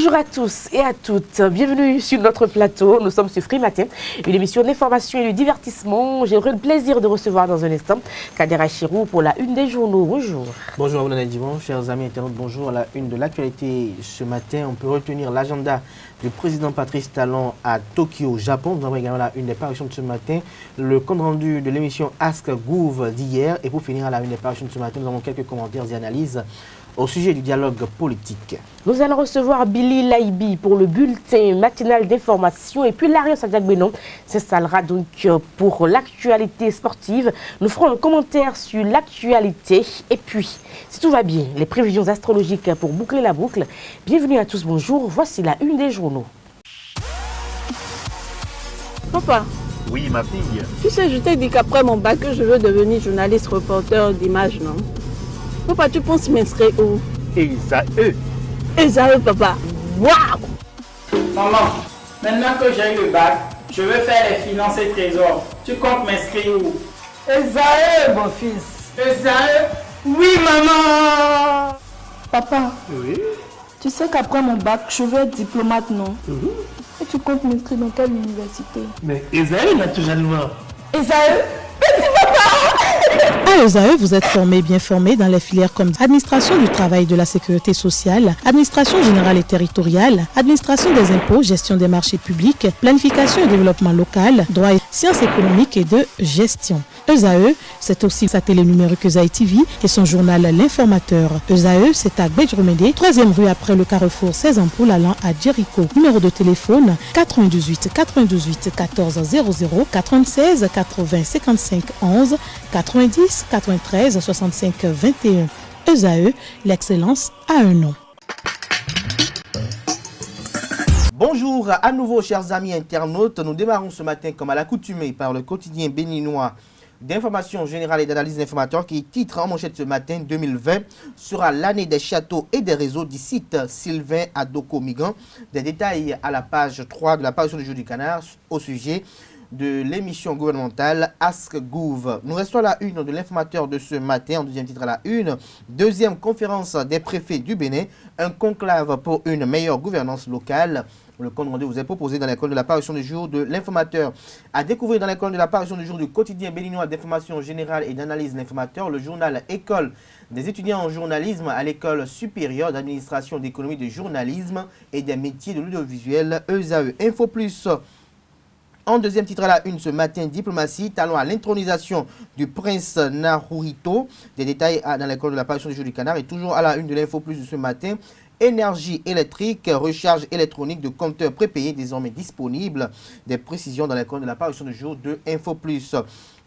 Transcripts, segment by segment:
Bonjour à tous et à toutes, bienvenue sur notre plateau. Nous sommes sur Free Matin, une émission d'information et de divertissement. J'ai le plaisir de recevoir dans un instant Kader Achirou pour la une des journaux. Bonjour. Bonjour à vous, Nana Divan, chers amis internautes, bonjour à la une de l'actualité. Ce matin, on peut retenir l'agenda du président Patrice Talon à Tokyo, Japon. Nous avons également la une des parutions de ce matin, le compte rendu de l'émission Ask Gouv d'hier. Et pour finir, à la une des parutions de ce matin, nous avons quelques commentaires et analyses au sujet du dialogue politique. Nous allons recevoir Billy Laibi pour le bulletin matinal d'information et puis Lario Sadiak-Benon s'installera donc pour l'actualité sportive. Nous ferons un commentaire sur l'actualité et puis, si tout va bien, les prévisions astrologiques pour boucler la boucle. Bienvenue à tous, bonjour, voici la une des journaux. Papa. Oui, ma fille. Tu sais, je t'ai dit qu'après mon bac, je veux devenir journaliste reporter d'images, non? Papa, tu penses m'inscrire où? Esaü, papa. Waouh! Maman, maintenant que j'ai eu le bac, je veux faire les finances et trésors. Tu comptes m'inscrire où? Esaü, mon fils. Esaü? Oui, maman! Papa, Oui. tu sais qu'après mon bac, je veux être diplomate, non? Et tu comptes m'inscrire dans quelle université? Mais Esaü, naturellement. Esaü? À ESAE, vous êtes bien formé dans les filières comme administration du travail et de la sécurité sociale, administration générale et territoriale, administration des impôts, gestion des marchés publics, planification et développement local, droit et sciences économiques et de gestion. ESAE, c'est aussi sa télé numérique ESAE TV et son journal L'Informateur. ESAE, c'est à Bedjromede, 3e rue après le carrefour 16 ampoules allant à Jericho. Numéro de téléphone 98 98 14 00 96 80 55 11 90 93 65 21. ESAE, l'excellence a un nom. Bonjour à nouveau, chers amis internautes. Nous démarrons ce matin, comme à l'accoutumée, par le quotidien béninois d'information générale et d'analyse d'informateurs qui titre en manchette ce matin 2020 sera l'année des châteaux et des réseaux du site Sylvain Adoko-Migan. Des détails à la page 3 de la parution du Jour du Canard au sujet de l'émission gouvernementale Ask Gouv. Nous restons à la une de l'informateur de ce matin, en deuxième titre à la une. Deuxième conférence des préfets du Bénin, un conclave pour une meilleure gouvernance locale. Le compte rendu vous est proposé dans l'école de la parution du jour de l'informateur. À découvrir dans l'école de la parution du jour du quotidien béninois d'information générale et d'analyse l'informateur, le journal École des étudiants en journalisme à l'école supérieure d'administration d'économie de journalisme et des métiers de l'audiovisuel ESAE. Info Plus. En deuxième titre à la une ce matin, diplomatie, talon à l'intronisation du prince Naruhito. Des détails dans l'école de la parution du jour du Canard et toujours à la une de l'Info Plus de ce matin. Énergie électrique, recharge électronique de compteurs prépayés désormais disponibles. Des précisions dans l'école de la parution du jour de Info Plus.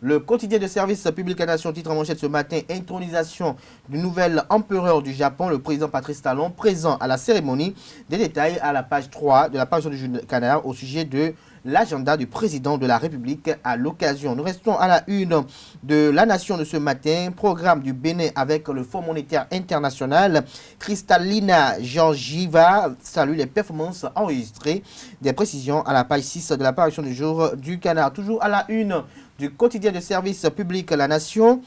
Le quotidien de service public à nation titre en manchette ce matin, intronisation du nouvel empereur du Japon, le président Patrice Talon, présent à la cérémonie. Des détails à la page 3 de la parution du jour du Canard au sujet de l'agenda du président de la République à l'occasion. Nous restons à la une de la nation de ce matin. Programme du Bénin avec le Fonds monétaire international. Kristalina Georgieva salue les performances enregistrées. Des précisions à la page 6 de la parution du jour du Canard. Toujours à la une du quotidien de service public La Nation.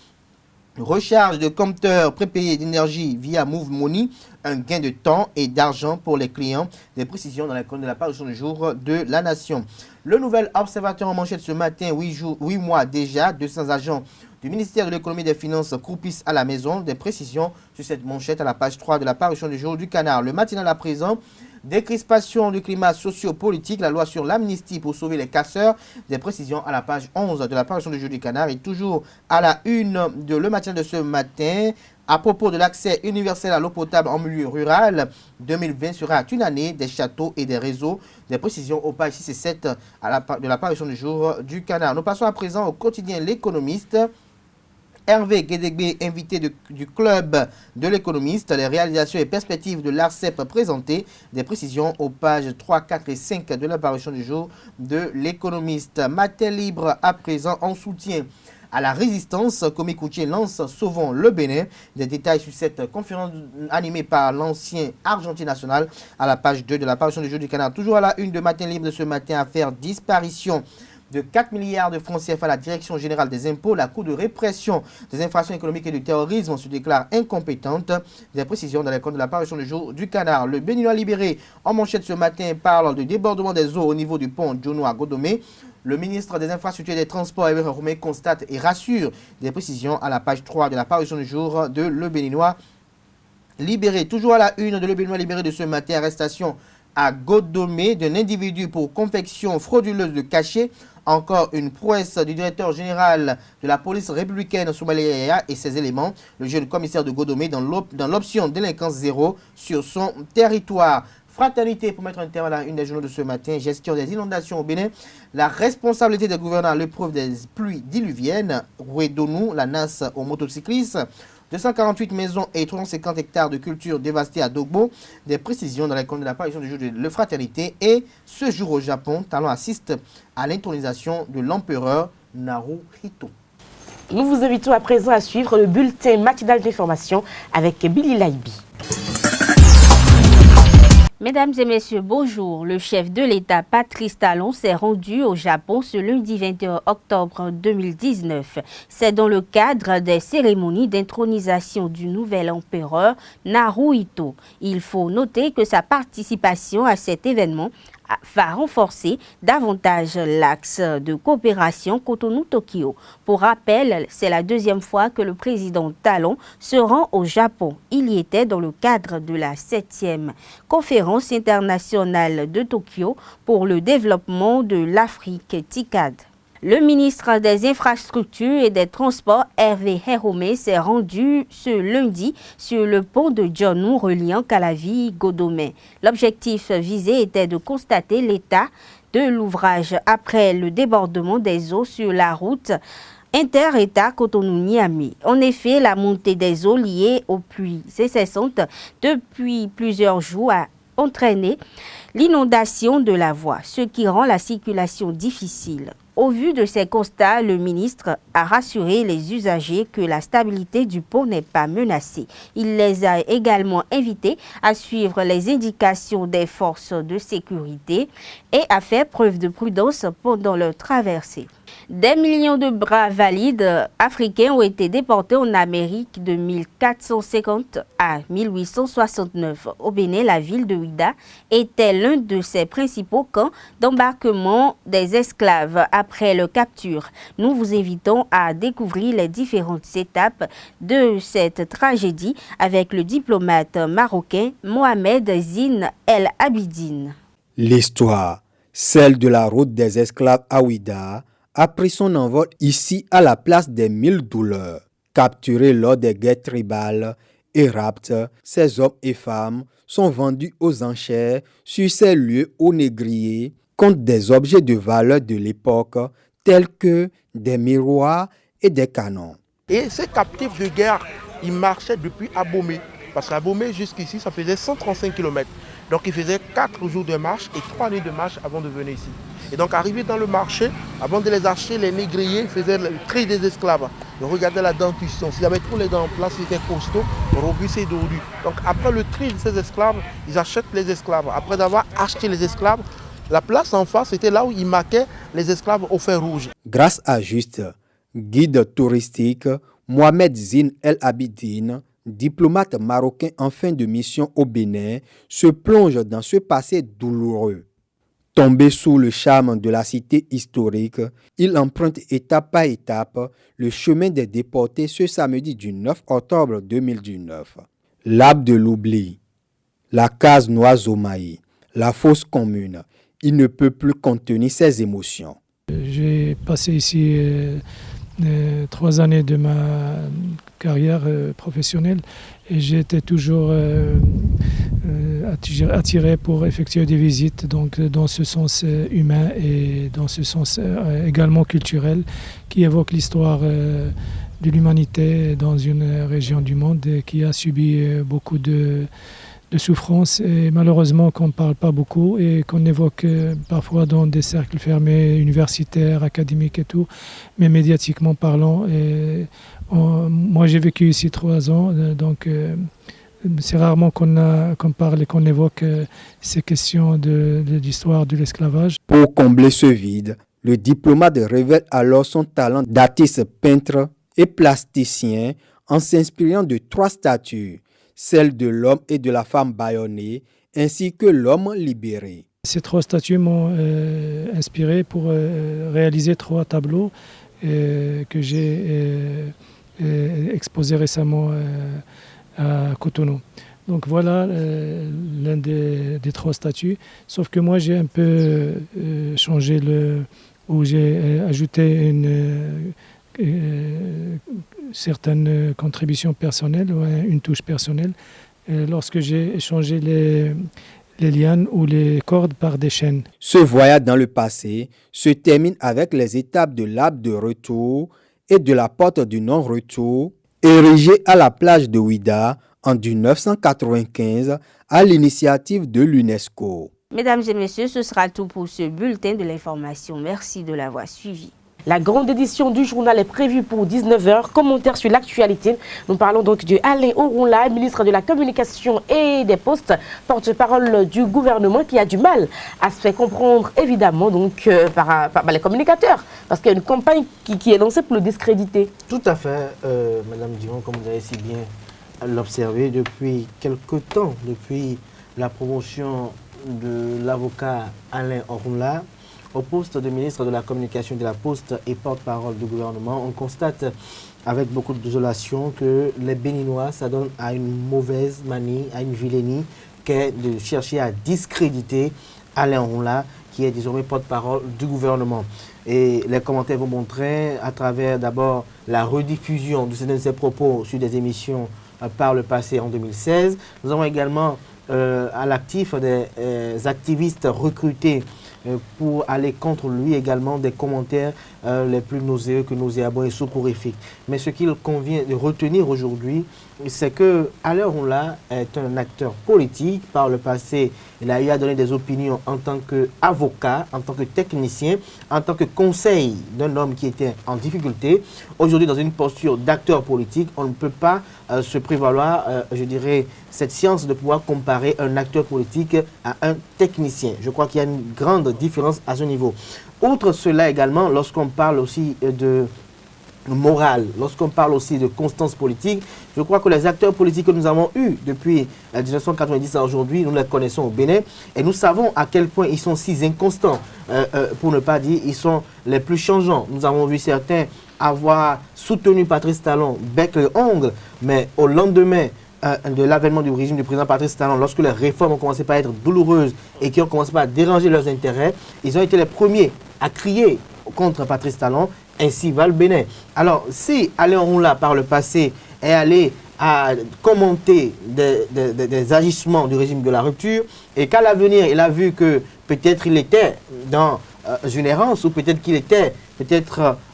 Recharge de compteurs prépayés d'énergie via Move Money, un gain de temps et d'argent pour les clients. Des précisions dans la colonne de la parution du jour de La Nation. Le nouvel observateur en manchette ce matin, 8 mois déjà, 200 agents du ministère de l'économie et des finances croupissent à la maison. Des précisions sur cette manchette à la page 3 de la parution du jour du Canard. Le matinal à présent. Décrispation du climat socio-politique, la loi sur l'amnistie pour sauver les casseurs. Des précisions à la page 11 de la parution du jour du Canard. Et toujours à la une de Le Matin de ce matin, à propos de l'accès universel à l'eau potable en milieu rural, 2020 sera une année des châteaux et des réseaux. Des précisions aux pages 6 et 7 de la parution du jour du Canard. Nous passons à présent au quotidien L'Économiste. Hervé Guédégbé, invité du club de l'économiste, les réalisations et perspectives de l'ARCEP présentées. Des précisions aux pages 3, 4 et 5 de la parution du jour de l'économiste. Matin libre à présent en soutien à la résistance. Komikoutié lance Sauvons le Bénin. Des détails sur cette conférence animée par l'ancien argentier national à la page 2 de la parution du jour du Canard. Toujours à la une de Matin libre de ce matin, affaire disparition de 4 milliards de francs CFA à la Direction générale des impôts, la Cour de répression des infractions économiques et du terrorisme se déclare incompétente. Des précisions dans les comptes de la parution du jour du Canard. Le Béninois libéré en manchette ce matin parle de débordement des eaux au niveau du pont Djono à Godomé. Le ministre des Infrastructures et des Transports, Hervé Romé, constate et rassure. Des précisions à la page 3 de la parution du jour de Le Béninois libéré. Toujours à la une de Le Béninois libéré de ce matin, arrestation à Godomé d'un individu pour confection frauduleuse de cachets. Encore une prouesse du directeur général de la police républicaine Soumaïla et ses éléments. Le jeune commissaire de Godomé dans l'option délinquance zéro sur son territoire. Fraternité pour mettre un terme à la une des journaux de ce matin. Gestion des inondations au Bénin. La responsabilité des gouvernants à l'épreuve des pluies diluviennes. Rouedonou, la NAS aux motocyclistes. 248 maisons et 350 hectares de culture dévastés à Dogbo. Des précisions dans les comptes de l'apparition du jour de la Fraternité. Et ce jour au Japon, Talon assiste à l'intronisation de l'empereur Naruhito. Nous vous invitons à présent à suivre le bulletin matinal d'information avec Billy Laibi. Mesdames et messieurs, bonjour. Le chef de l'État, Patrice Talon, s'est rendu au Japon ce lundi 21 octobre 2019. C'est dans le cadre des cérémonies d'intronisation du nouvel empereur Naruhito. Il faut noter que sa participation à cet événement va renforcer davantage l'axe de coopération Cotonou-Tokyo. Pour rappel, c'est la deuxième fois que le président Talon se rend au Japon. Il y était dans le cadre de la 7e conférence internationale de Tokyo pour le développement de l'Afrique TICAD. Le ministre des Infrastructures et des Transports, Hervé Romé, s'est rendu ce lundi sur le pont de Djonou reliant Calavi-Godomé. L'objectif visé était de constater l'état de l'ouvrage après le débordement des eaux sur la route inter-État Cotonou-Niamey. En effet, la montée des eaux liées aux pluies incessantes depuis plusieurs jours a entraîné l'inondation de la voie, ce qui rend la circulation difficile. Au vu de ces constats, le ministre a rassuré les usagers que la stabilité du pont n'est pas menacée. Il les a également invités à suivre les indications des forces de sécurité et à faire preuve de prudence pendant leur traversée. Des millions de bras valides africains ont été déportés en Amérique de 1450 à 1869. Au Bénin, la ville de Ouida était l'un de ses principaux camps d'embarquement des esclaves après leur capture. Nous vous invitons à découvrir les différentes étapes de cette tragédie avec le diplomate marocain Mohamed Zine El Abidine. L'histoire, celle de la route des esclaves à Ouida, a pris son envol ici à la place des 1000 douleurs. Capturés lors des guerres tribales et raptes, ces hommes et femmes sont vendus aux enchères sur ces lieux aux négriers contre des objets de valeur de l'époque tels que des miroirs et des canons. Et ces captifs de guerre, ils marchaient depuis Abomey. Parce qu'Abomey jusqu'ici, ça faisait 135 km. Donc ils faisaient 4 jours de marche et 3 nuits de marche avant de venir ici. Et donc arrivés dans le marché, avant de les acheter, les négriers faisaient le tri des esclaves. Ils regardaient la dentition. S'ils avaient tous les dents en place, ils étaient costauds, robustes et dodus. Donc après le tri de ces esclaves, ils achètent les esclaves. Après avoir acheté les esclaves, la place en face, c'était là où ils marquaient les esclaves au fer rouge. Grâce à Juste, guide touristique, Mohamed Zine El Abidine, diplomate marocain en fin de mission au Bénin, se plonge dans ce passé douloureux. Tombé sous le charme de la cité historique, il emprunte étape par étape le chemin des déportés ce samedi du 9 octobre 2019. L'arbre de l'oubli, la case Noazomaï, la fosse commune, il ne peut plus contenir ses émotions. J'ai passé ici 3 années de ma carrière professionnelle et j'étais toujours attiré pour effectuer des visites donc dans ce sens humain et dans ce sens également culturel qui évoque l'histoire de l'humanité dans une région du monde qui a subi beaucoup de souffrance et malheureusement qu'on ne parle pas beaucoup et qu'on évoque parfois dans des cercles fermés, universitaires, académiques et tout, mais médiatiquement parlant. Moi j'ai vécu ici 3 ans, donc c'est rarement qu'on parle et qu'on évoque ces questions de l'histoire de l'esclavage. Pour combler ce vide, Le diplomate révèle alors son talent d'artiste peintre et plasticien en s'inspirant de 3 statues, celle de l'homme et de la femme bâillonnée, ainsi que l'homme libéré. Ces 3 statues m'ont inspiré pour réaliser 3 tableaux que j'ai exposés récemment à Cotonou. Donc voilà l'un des 3 statues, sauf que moi j'ai un peu changé ou j'ai ajouté certaines contributions personnelles, une touche personnelle, lorsque j'ai changé les lianes ou les cordes par des chaînes. Ce voyage dans le passé se termine avec les étapes de l'arbre de retour et de la porte du non-retour, érigée à la plage de Ouida en 1995 à l'initiative de l'UNESCO. Mesdames et messieurs, ce sera tout pour ce bulletin de l'information. Merci de l'avoir suivi. La grande édition du journal est prévue pour 19h. Commentaire sur l'actualité. Nous parlons donc de Alain Orunla, ministre de la Communication et des Postes, porte-parole du gouvernement qui a du mal à se faire comprendre, évidemment, donc par les communicateurs. Parce qu'il y a une campagne qui est lancée pour le discréditer. Tout à fait, Madame Dion, comme vous avez si bien l'observé depuis quelque temps, depuis la promotion de l'avocat Alain Orunla au poste de ministre de la Communication de la Poste et porte-parole du gouvernement. On constate avec beaucoup de désolation que les Béninois s'adonnent à une mauvaise manie, à une vilainie, qu'est de chercher à discréditer Alain Orunla, qui est désormais porte-parole du gouvernement. Et les commentaires vont montrer, à travers d'abord la rediffusion de certains de ses propos sur des émissions par le passé en 2016. Nous avons également à l'actif des activistes recrutés pour aller contre lui également des commentaires les plus nauséeux que nauséabonds et soporifiques. Mais ce qu'il convient de retenir aujourd'hui, c'est que Alain Orunla est un acteur politique. Par le passé, il a eu à donner des opinions en tant qu'avocat, en tant que technicien, en tant que conseil d'un homme qui était en difficulté. Aujourd'hui, dans une posture d'acteur politique, on ne peut pas se prévaloir, je dirais, cette science de pouvoir comparer un acteur politique à un technicien. Je crois qu'il y a une grande différence à ce niveau. Outre cela également, lorsqu'on parle aussi de morale, lorsqu'on parle aussi de constance politique, je crois que les acteurs politiques que nous avons eus depuis 1990 à aujourd'hui, nous les connaissons au Bénin et nous savons à quel point ils sont si inconstants, pour ne pas dire ils sont les plus changeants. Nous avons vu certains avoir soutenu Patrice Talon bec et ongle, mais au lendemain de l'avènement du régime du président Patrice Talon, lorsque les réformes ont commencé par être douloureuses et qui ont commencé par déranger leurs intérêts, ils ont été les premiers à crier contre Patrice Talon. Ainsi va le Bénin. Alors, si Alain Orunla, par le passé, est allé à commenter des agissements du régime de la rupture, et qu'à l'avenir, il a vu que peut-être il était dans une errance, ou peut-être qu'il était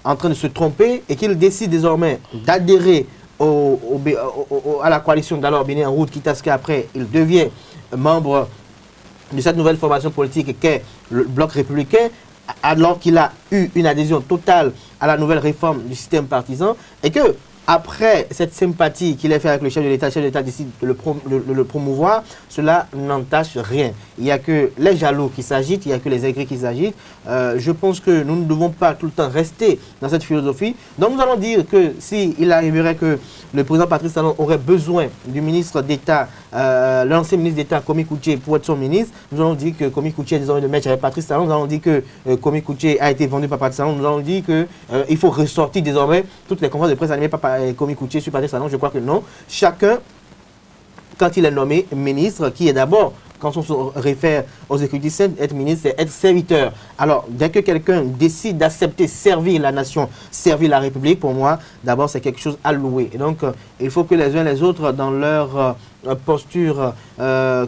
en train de se tromper, et qu'il décide désormais d'adhérer à la coalition d'alors Bénin en route, quitte à ce qu'après, il devient membre de cette nouvelle formation politique qu'est le Bloc républicain, alors qu'il a eu une adhésion totale à la nouvelle réforme du système partisan, et que après cette sympathie qu'il a fait avec le chef de l'État décide de le promouvoir, cela n'entache rien. Il n'y a que les jaloux qui s'agitent, il n'y a que les aigris qui s'agitent. Je pense que nous ne devons pas tout le temps rester dans cette philosophie. Donc nous allons dire que s'il arriverait que le président Patrice Talon aurait besoin du ministre d'État, l'ancien ministre d'État Komi Kouché pour être son ministre, nous allons dire que Komi Kouché est désormais de match avec Patrice Talon, nous allons dire que Komi Kouché a été vendu par Patrice Talon, nous allons dire qu'il faut ressortir désormais toutes les conférences de presse animées par Komi Kouché sur Patrice Talon. Je crois que non. Chacun, quand il est nommé ministre, qui est d'abord, quand on se réfère aux exécutifs, être ministre, c'est être serviteur. Alors, dès que quelqu'un décide d'accepter servir la nation, servir la République, pour moi, d'abord, c'est quelque chose à louer. Et donc, il faut que les uns et les autres, dans leur posture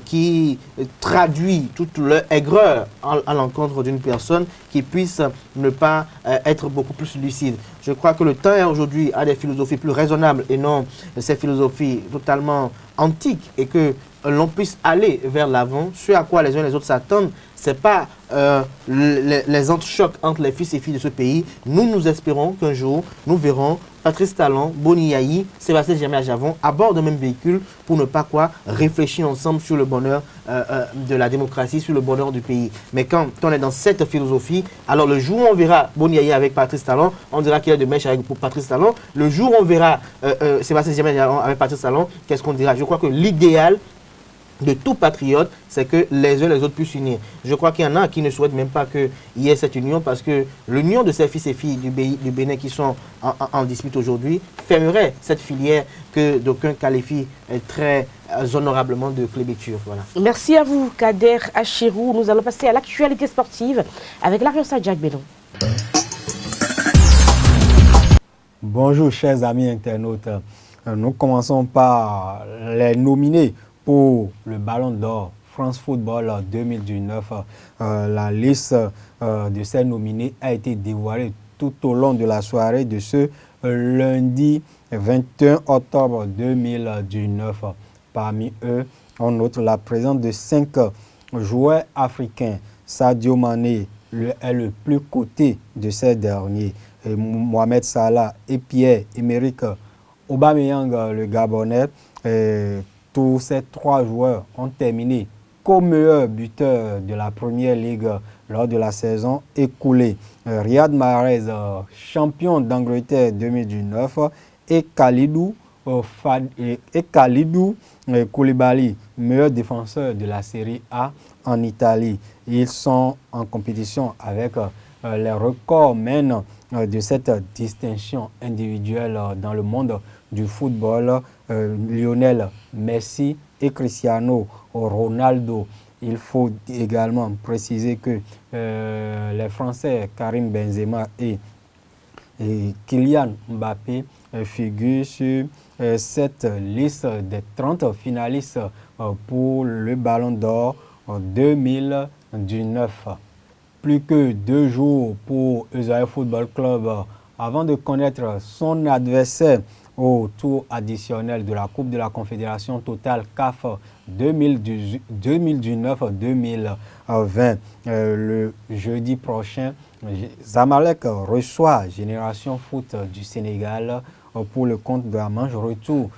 qui traduit toute leur aigreur à l'encontre d'une personne, qui puisse ne pas être beaucoup plus lucide. Je crois que le temps est aujourd'hui à des philosophies plus raisonnables et non ces philosophies totalement antiques, et que l'on puisse aller vers l'avant. Ce à quoi les uns et les autres s'attendent, ce n'est pas les entrechocs entre les fils et filles de ce pays. Nous espérons qu'un jour, nous verrons Patrice Talon, Boni Yayi, Sébastien Djamé-Ajavon à bord d'un même véhicule pour ne pas réfléchir ensemble sur le bonheur de la démocratie, sur le bonheur du pays. Mais quand on est dans cette philosophie, alors le jour où on verra Boni Yayi avec Patrice Talon, on dira qu'il est de mèche avec Patrice Talon. Le jour où on verra Sébastien Djamé-Ajavon avec Patrice Talon, qu'est-ce qu'on dira? Je crois que l'idéal de tout patriote, c'est que les uns les autres puissent s'unir. Je crois qu'il y en a qui ne souhaitent même pas qu'il y ait cette union parce que l'union de ces fils et filles du Bénin qui sont en dispute aujourd'hui fermerait cette filière que d'aucuns qualifient très honorablement de clébéture. Voilà. Merci à vous, Kader Achirou. Nous allons passer à l'actualité sportive avec l'Ariança Jack Bénon. Bonjour, chers amis internautes. Nous commençons par les nominés pour le Ballon d'Or France Football 2019. La liste de ces nominés a été dévoilée tout au long de la soirée de ce lundi 21 octobre 2019. Parmi eux, on note la présence de 5 joueurs africains. Sadio Mané est le plus coté de ces derniers. Et Mohamed Salah et Pierre-Emerick Aubameyang, le Gabonais, tous ces 3 joueurs ont terminé comme meilleur buteur de la Première Ligue lors de la saison écoulée. Riyad Mahrez, champion d'Angleterre 2019, et Kalidou Koulibaly, meilleur défenseur de la Série A en Italie. Ils sont en compétition avec les recordmen de cette distinction individuelle dans le monde du football, Lionel Messi et Cristiano Ronaldo. Il faut également préciser que les Français Karim Benzema et Kylian Mbappé figurent sur cette liste des 30 finalistes pour le Ballon d'Or 2019. Plus que 2 jours pour Ezaïe Football Club avant de connaître son adversaire au tour additionnel de la Coupe de la Confédération Total CAF 2019-2020. Le jeudi prochain, Zamalek reçoit Génération Foot du Sénégal pour le compte de la manche retour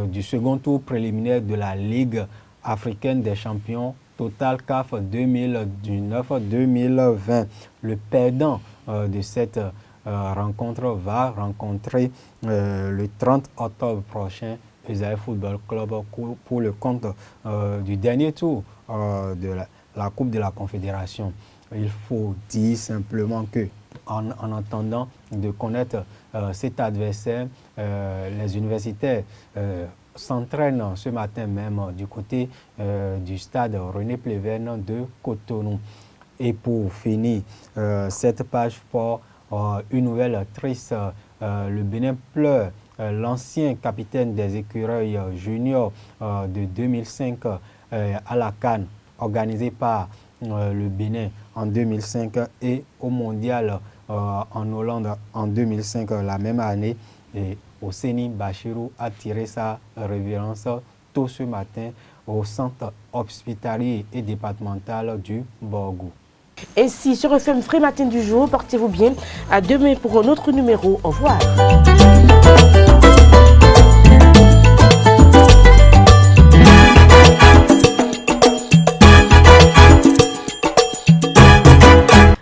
du second tour préliminaire de la Ligue africaine des champions Total CAF 2019-2020. Le perdant de cette rencontre va rencontrer le 30 octobre prochain Ezaïe Football Club pour le compte du dernier tour de la Coupe de la Confédération. Il faut dire simplement que en attendant de connaître cet adversaire, les universitaires s'entraînent ce matin même du côté du stade René Pleven de Cotonou. Et pour finir cette page sport, une nouvelle triste, le Bénin pleure l'ancien capitaine des écureuils juniors de 2005 à la CAN, organisé par le Bénin en 2005 et au mondial en Hollande en 2005, la même année. Et Osseni Bachirou a tiré sa révérence tôt ce matin au centre hospitalier et départemental du Borgou. Ainsi, sur FM Frais Matin du jour, portez-vous bien. À demain pour un autre numéro. Au revoir.